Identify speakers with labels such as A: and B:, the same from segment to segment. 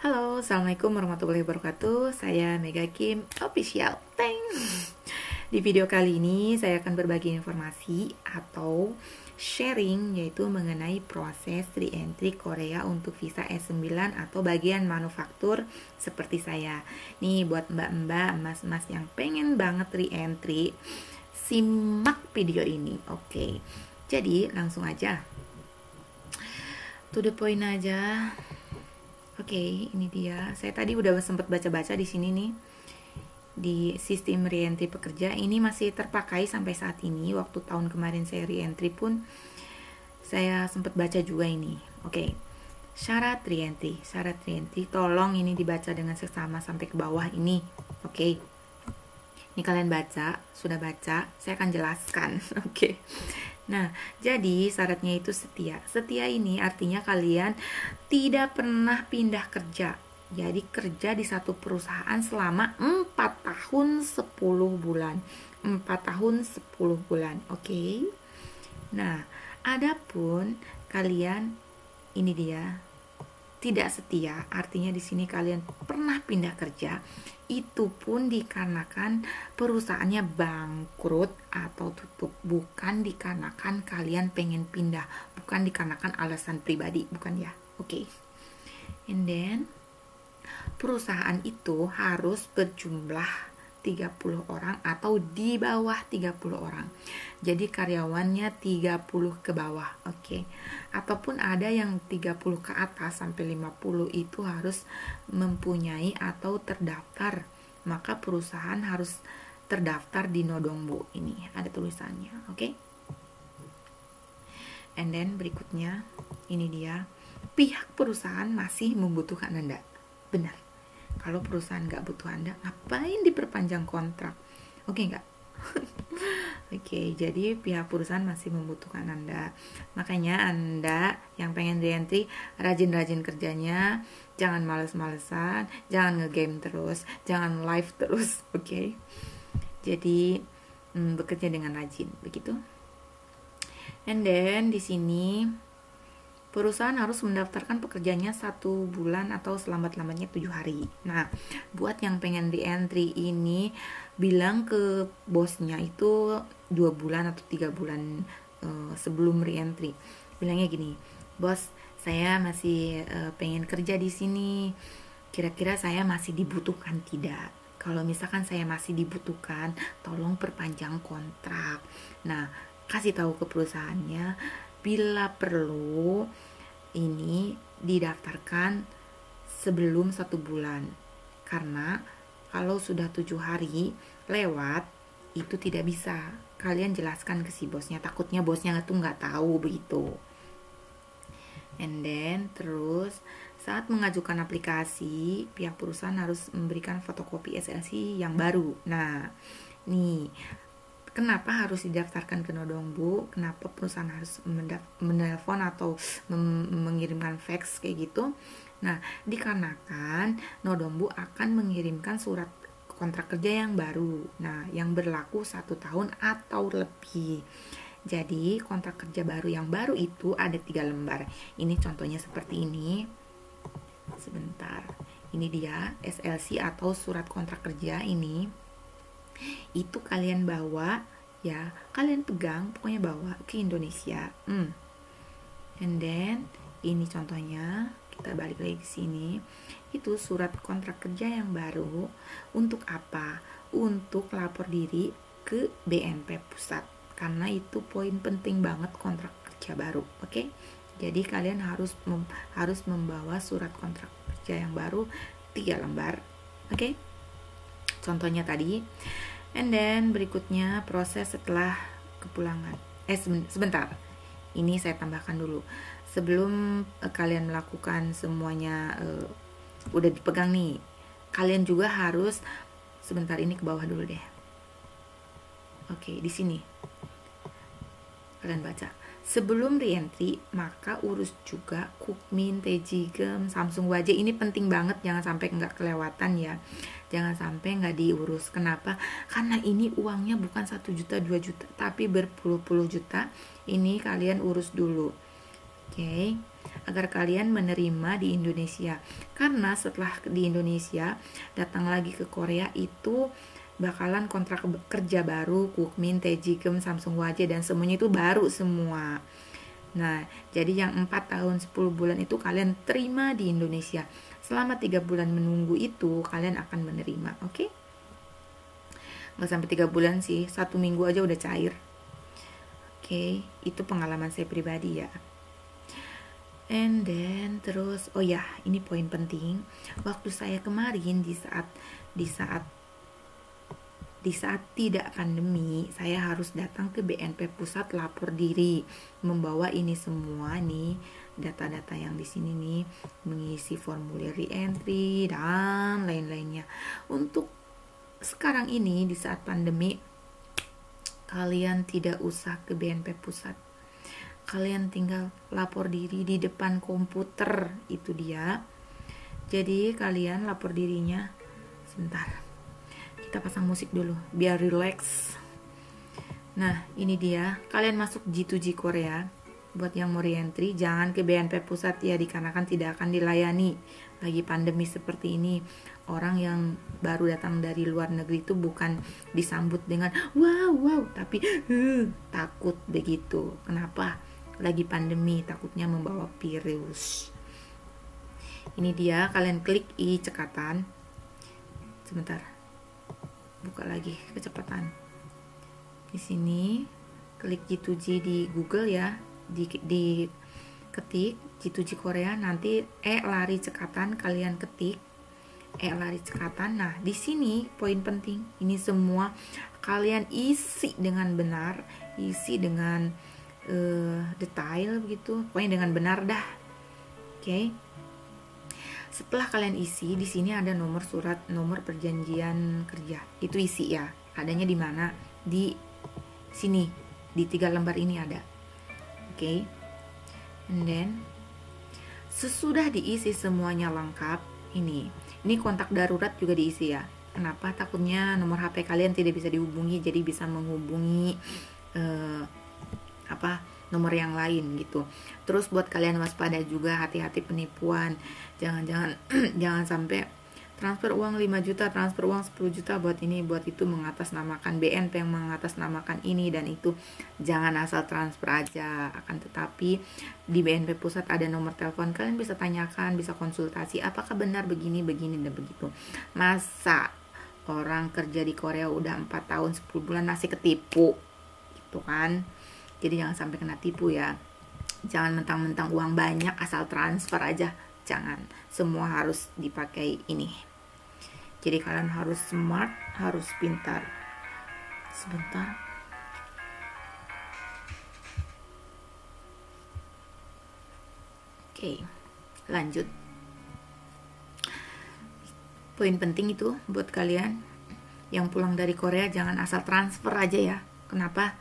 A: Halo, Assalamualaikum warahmatullahi wabarakatuh. Saya Mega Kim Official. Teng. Di video kali ini saya akan berbagi informasi atau sharing yaitu mengenai proses re-entry Korea untuk visa S9 atau bagian manufaktur seperti saya. Nih buat mbak-mbak, mas-mas yang pengen banget re-entry, simak video ini. Oke. Jadi langsung aja. To the point aja. Oke, ini dia. Saya tadi udah sempat baca-baca di sini nih. Di sistem reentry pekerja ini masih terpakai sampai saat ini. Waktu tahun kemarin saya reentry pun saya sempat baca juga ini. Oke. Syarat reentry. Syarat reentry tolong ini dibaca dengan seksama sampai ke bawah ini. Oke. Ini kalian baca, sudah baca, saya akan jelaskan. Oke. Nah, jadi syaratnya itu setia. Setia ini artinya kalian tidak pernah pindah kerja. Jadi kerja di satu perusahaan selama 4 tahun 10 bulan. 4 tahun 10 bulan. Oke. Nah, adapun kalian ini dia tidak setia, artinya di sini kalian pernah pindah kerja, itu pun dikarenakan perusahaannya bangkrut atau tutup, bukan dikarenakan kalian pengen pindah, bukan dikarenakan alasan pribadi, bukan ya. Oke. And then perusahaan itu harus berjumlah 30 orang atau di bawah 30 orang. Jadi karyawannya 30 ke bawah, oke. Ataupun ada yang 30 ke atas sampai 50 itu harus mempunyai atau terdaftar. Maka perusahaan harus terdaftar di Nodongbo ini, ada tulisannya, oke. And then berikutnya, ini dia. Pihak perusahaan masih membutuhkan Anda. Benar. Kalau perusahaan nggak butuh Anda, ngapain diperpanjang kontrak? Oke nggak? Oke, jadi pihak perusahaan masih membutuhkan Anda. Makanya Anda yang pengen reentry, rajin-rajin kerjanya, jangan males-malesan, jangan ngegame terus, jangan live terus, oke? Jadi bekerja dengan rajin, begitu. And then di sini perusahaan harus mendaftarkan pekerjanya 1 bulan atau selambat-lambatnya 7 hari. Nah, buat yang pengen di-entry ini, bilang ke bosnya itu 2 bulan atau 3 bulan sebelum re-entry. Bilangnya gini, bos, saya masih pengen kerja di sini. Kira-kira saya masih dibutuhkan tidak? Kalau misalkan saya masih dibutuhkan, tolong perpanjang kontrak. Nah, kasih tahu ke perusahaannya, bila perlu ini didaftarkan sebelum 1 bulan, karena kalau sudah 7 hari lewat itu tidak bisa. Kalian jelaskan ke si bosnya, takutnya bosnya itu nggak tahu begitu. And then terus saat mengajukan aplikasi, pihak perusahaan harus memberikan fotokopi SLC yang baru. Nah, nih kenapa harus didaftarkan ke Nodongbo? Kenapa perusahaan harus menelpon atau mengirimkan fax kayak gitu? Nah, dikarenakan Nodongbo akan mengirimkan surat kontrak kerja yang baru. Nah, yang berlaku 1 tahun atau lebih. Jadi, kontrak kerja baru yang baru itu ada 3 lembar. Ini contohnya seperti ini. Sebentar. Ini dia SLC atau surat kontrak kerja ini. Itu kalian bawa ya, kalian pegang, pokoknya bawa ke Indonesia. And then ini contohnya, kita balik lagi ke sini. Itu surat kontrak kerja yang baru. Untuk apa? Untuk lapor diri ke BNP Pusat, karena itu poin penting banget kontrak kerja baru, oke? Jadi kalian harus membawa surat kontrak kerja yang baru 3 lembar, oke? Contohnya tadi. And then berikutnya proses setelah kepulangan. Sebentar. Ini saya tambahkan dulu. Sebelum kalian melakukan semuanya udah dipegang nih, kalian juga harus sebentar, ini ke bawah dulu deh. Oke, di sini. Kalian baca. Sebelum reentry, maka urus juga Kukmin, Tejigem, Samsung Wajah. Ini penting banget, jangan sampai nggak kelewatan ya. Jangan sampai nggak diurus. Kenapa? Karena ini uangnya bukan 1 juta, 2 juta, tapi berpuluh-puluh juta. Ini kalian urus dulu. Oke. agar kalian menerima di Indonesia. Karena setelah di Indonesia datang lagi ke Korea itu bakalan kontrak kerja baru, Kukmin, Taejigeum, Samsung Hwajae dan semuanya itu baru semua. Nah, jadi yang 4 tahun 10 bulan itu kalian terima di Indonesia. Selama 3 bulan menunggu itu kalian akan menerima, oke? Nggak sampai 3 bulan sih, 1 minggu aja udah cair. Oke, itu pengalaman saya pribadi ya. And then terus, oh ya, ini poin penting. Waktu saya kemarin di saat tidak pandemi, saya harus datang ke BNP Pusat lapor diri, membawa ini semua nih, data-data yang di sini nih, mengisi formulir re-entry dan lain-lainnya. Untuk sekarang ini di saat pandemi, kalian tidak usah ke BNP Pusat. Kalian tinggal lapor diri di depan komputer, itu dia. Jadi kalian lapor dirinya, sebentar. Kita pasang musik dulu biar relax. Nah, ini dia. Kalian masuk G2G Korea. Buat yang mau re-entry, jangan ke BNP Pusat ya, dikarenakan tidak akan dilayani. Lagi pandemi seperti ini, orang yang baru datang dari luar negeri itu bukan disambut dengan wow, tapi takut begitu. Kenapa? Lagi pandemi, takutnya membawa virus. Ini dia, kalian klik i cekatan. Sebentar. Buka lagi kecepatan. Di sini klik G2G di Google ya, di ketik G2G Korea, nanti lari cekatan kalian ketik lari cekatan. Nah, di sini poin penting, ini semua kalian isi dengan benar, isi dengan detail begitu, pokoknya dengan benar dah. Oke. Setelah kalian isi, di sini ada nomor perjanjian kerja. Itu isi ya. Adanya di mana? Di sini. Di 3 lembar ini ada. Oke. And then sesudah diisi semuanya lengkap, ini kontak darurat juga diisi ya. Kenapa? Takutnya nomor HP kalian tidak bisa dihubungi, jadi bisa menghubungi nomor yang lain gitu. Terus buat kalian waspada juga, hati-hati penipuan. Jangan jangan sampai transfer uang 5 juta, transfer uang 10 juta buat ini, buat itu, mengatasnamakan BNP yang mengatasnamakan ini dan itu. Jangan asal transfer aja. Akan tetapi di BNP Pusat ada nomor telepon, kalian bisa tanyakan, bisa konsultasi apakah benar begini dan begitu. Masa orang kerja di Korea udah 4 tahun 10 bulan masih ketipu gitu kan. Jadi jangan sampai kena tipu ya. Jangan mentang-mentang uang banyak asal transfer aja. Jangan. Semua harus dipakai ini. Jadi kalian harus smart, harus pintar. Sebentar. Oke, lanjut. Poin penting itu buat kalian yang pulang dari Korea, jangan asal transfer aja ya. Kenapa?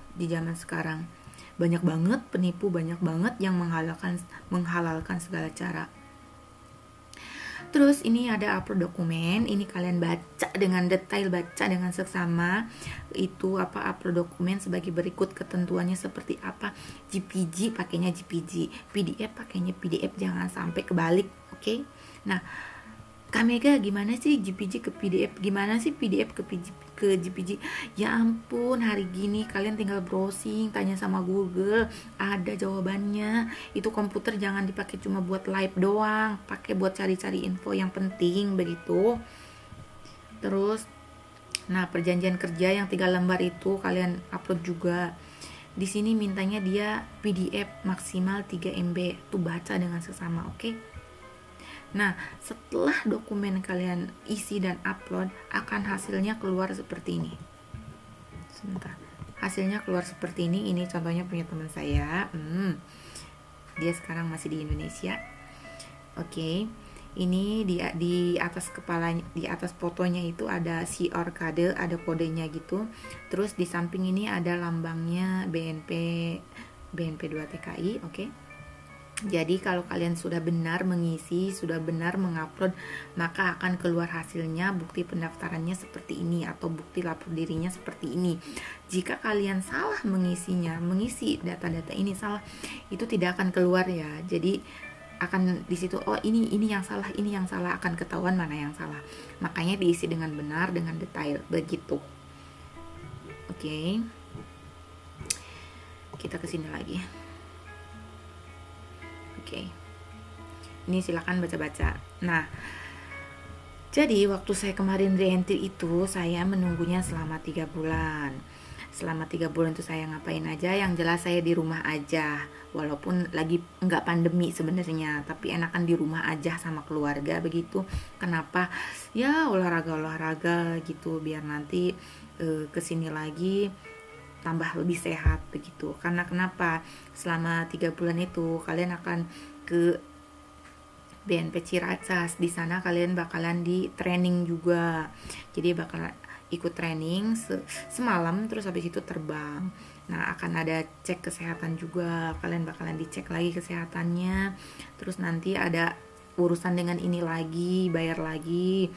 A: Di zaman sekarang banyak banget penipu, banyak banget yang menghalalkan segala cara. Terus ini ada upload dokumen, ini kalian baca dengan detail, baca dengan seksama. Itu upload dokumen sebagai berikut, ketentuannya seperti apa. JPG pakainya JPG, PDF pakainya PDF, jangan sampai kebalik, oke? Nah, Kamega gimana sih JPG ke PDF, gimana sih PDF ke JPG? Ya ampun, hari gini kalian tinggal browsing, tanya sama Google, ada jawabannya. Itu komputer jangan dipakai cuma buat live doang, pakai buat cari-cari info yang penting begitu. Terus, nah perjanjian kerja yang 3 lembar itu kalian upload juga. Di sini mintanya dia PDF maksimal 3 MB, tuh baca dengan sesama, oke? Nah, setelah dokumen kalian isi dan upload, akan hasilnya keluar seperti ini. Sebentar. Hasilnya keluar seperti ini. Ini contohnya punya teman saya. Dia sekarang masih di Indonesia. Oke. Ini di atas kepalanya, di atas fotonya itu ada QR code, ada kodenya gitu. Terus di samping ini ada lambangnya BNP 2 TKI, oke. Jadi kalau kalian sudah benar mengisi, sudah benar mengupload, maka akan keluar hasilnya, bukti pendaftarannya seperti ini atau bukti lapor dirinya seperti ini. Jika kalian salah mengisinya, mengisi data-data ini salah, itu tidak akan keluar ya. Jadi akan di situ, oh ini yang salah, ini yang salah, akan ketahuan mana yang salah. Makanya diisi dengan benar, dengan detail begitu. Oke. Kita kesini lagi. Oke. Ini silakan baca-baca. Nah, jadi waktu saya kemarin reentry itu saya menunggunya selama 3 bulan. Selama 3 bulan itu saya ngapain aja? Yang jelas saya di rumah aja. Walaupun lagi nggak pandemi sebenarnya, tapi enakan di rumah aja sama keluarga begitu. Kenapa? Ya olahraga gitu biar nanti kesini lagi tambah lebih sehat begitu. Karena kenapa? Selama 3 bulan itu kalian akan ke BNP Ciracas. Di sana kalian bakalan di training juga. Jadi bakalan ikut training semalam, terus habis itu terbang. Nah, akan ada cek kesehatan juga. Kalian bakalan dicek lagi kesehatannya. Terus nanti ada urusan dengan ini lagi, bayar lagi.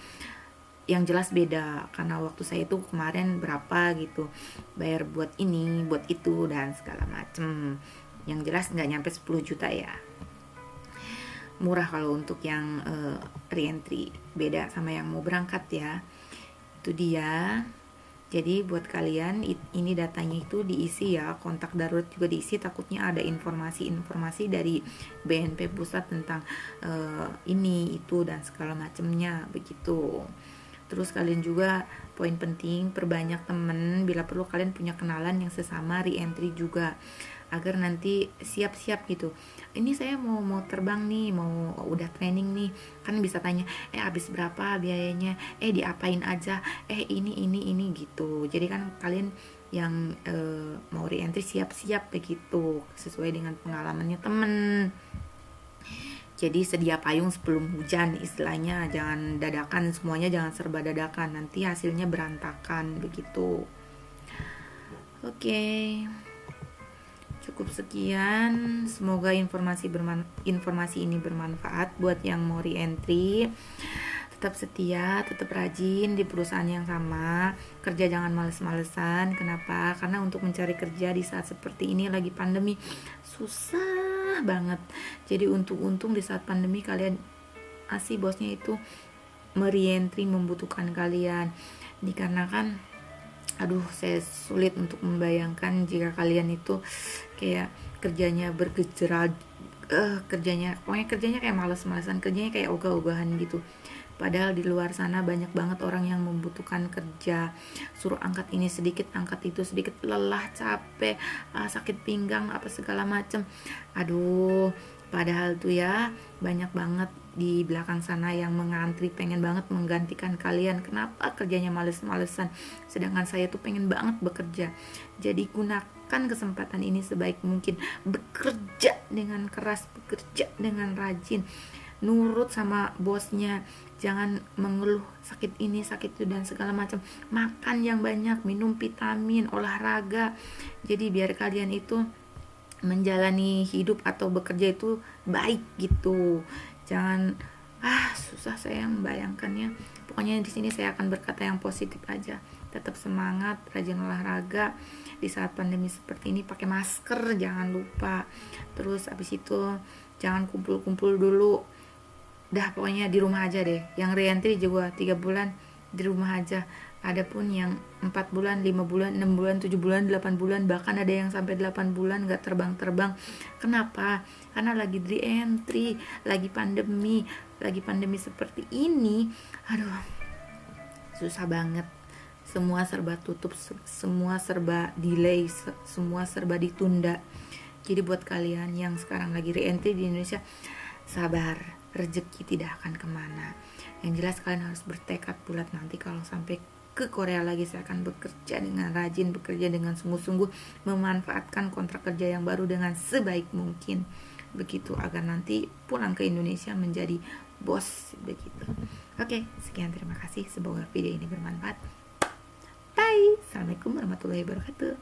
A: Yang jelas beda, karena waktu saya itu kemarin berapa gitu, bayar buat ini, buat itu, dan segala macem. Yang jelas nggak nyampe 10 juta ya. Murah kalau untuk yang reentry, beda sama yang mau berangkat ya. Itu dia. Jadi buat kalian ini datanya itu diisi ya, kontak darurat juga diisi, takutnya ada informasi-informasi dari BNP Pusat tentang ini, itu, dan segala macemnya begitu. Terus kalian juga poin penting, perbanyak temen, bila perlu kalian punya kenalan yang sesama reentry juga, agar nanti siap-siap gitu. Ini saya mau terbang nih, mau udah training nih, kan bisa tanya, habis berapa biayanya, diapain aja, ini gitu. Jadi kan kalian yang mau reentry siap-siap begitu, sesuai dengan pengalamannya temen. Jadi sedia payung sebelum hujan istilahnya, jangan dadakan semuanya, jangan serba dadakan, nanti hasilnya berantakan begitu. Oke. Cukup sekian, semoga informasi ini bermanfaat buat yang mau reentry. Tetap setia, tetap rajin di perusahaan yang sama, kerja jangan males-malesan. Kenapa? Karena untuk mencari kerja di saat seperti ini lagi pandemi susah banget. Jadi untung di saat pandemi kalian bosnya itu mereentry, membutuhkan kalian. Dikarenakan saya sulit untuk membayangkan jika kalian itu kayak kerjanya bergejolak, kerjanya kayak males-malesan, kerjanya kayak ogah-ogahan gitu. Padahal di luar sana banyak banget orang yang membutuhkan kerja, suruh angkat ini sedikit, angkat itu sedikit, lelah, capek, sakit pinggang, apa segala macem. Padahal tuh ya banyak banget di belakang sana yang mengantri, pengen banget menggantikan kalian. Kenapa kerjanya males-malesan, sedangkan saya tuh pengen banget bekerja. Jadi gunakan kesempatan ini sebaik mungkin, bekerja dengan keras, bekerja dengan rajin, nurut sama bosnya, jangan mengeluh sakit ini sakit itu dan segala macam. Makan yang banyak, minum vitamin, olahraga. Jadi biar kalian itu menjalani hidup atau bekerja itu baik gitu. Jangan susah saya membayangkannya. Pokoknya di sini saya akan berkata yang positif aja. Tetap semangat, rajin olahraga. Di saat pandemi seperti ini pakai masker jangan lupa. Terus abis itu jangan kumpul-kumpul dulu. Pokoknya di rumah aja deh. Yang reentry juga 3 bulan di rumah aja. Adapun yang 4 bulan, 5 bulan, 6 bulan, 7 bulan, 8 bulan, bahkan ada yang sampai 8 bulan gak terbang-terbang. Kenapa? Karena lagi reentry, lagi pandemi seperti ini. Susah banget. Semua serba tutup, semua serba delay, semua serba ditunda. Jadi buat kalian yang sekarang lagi reentry di Indonesia, sabar, rezeki tidak akan kemana. Yang jelas kalian harus bertekad bulat, nanti kalau sampai ke Korea lagi saya akan bekerja dengan rajin, bekerja dengan sungguh-sungguh, memanfaatkan kontrak kerja yang baru dengan sebaik mungkin begitu, agar nanti pulang ke Indonesia menjadi bos begitu. Oke, sekian, terima kasih, semoga video ini bermanfaat. Bye. Assalamualaikum warahmatullahi wabarakatuh.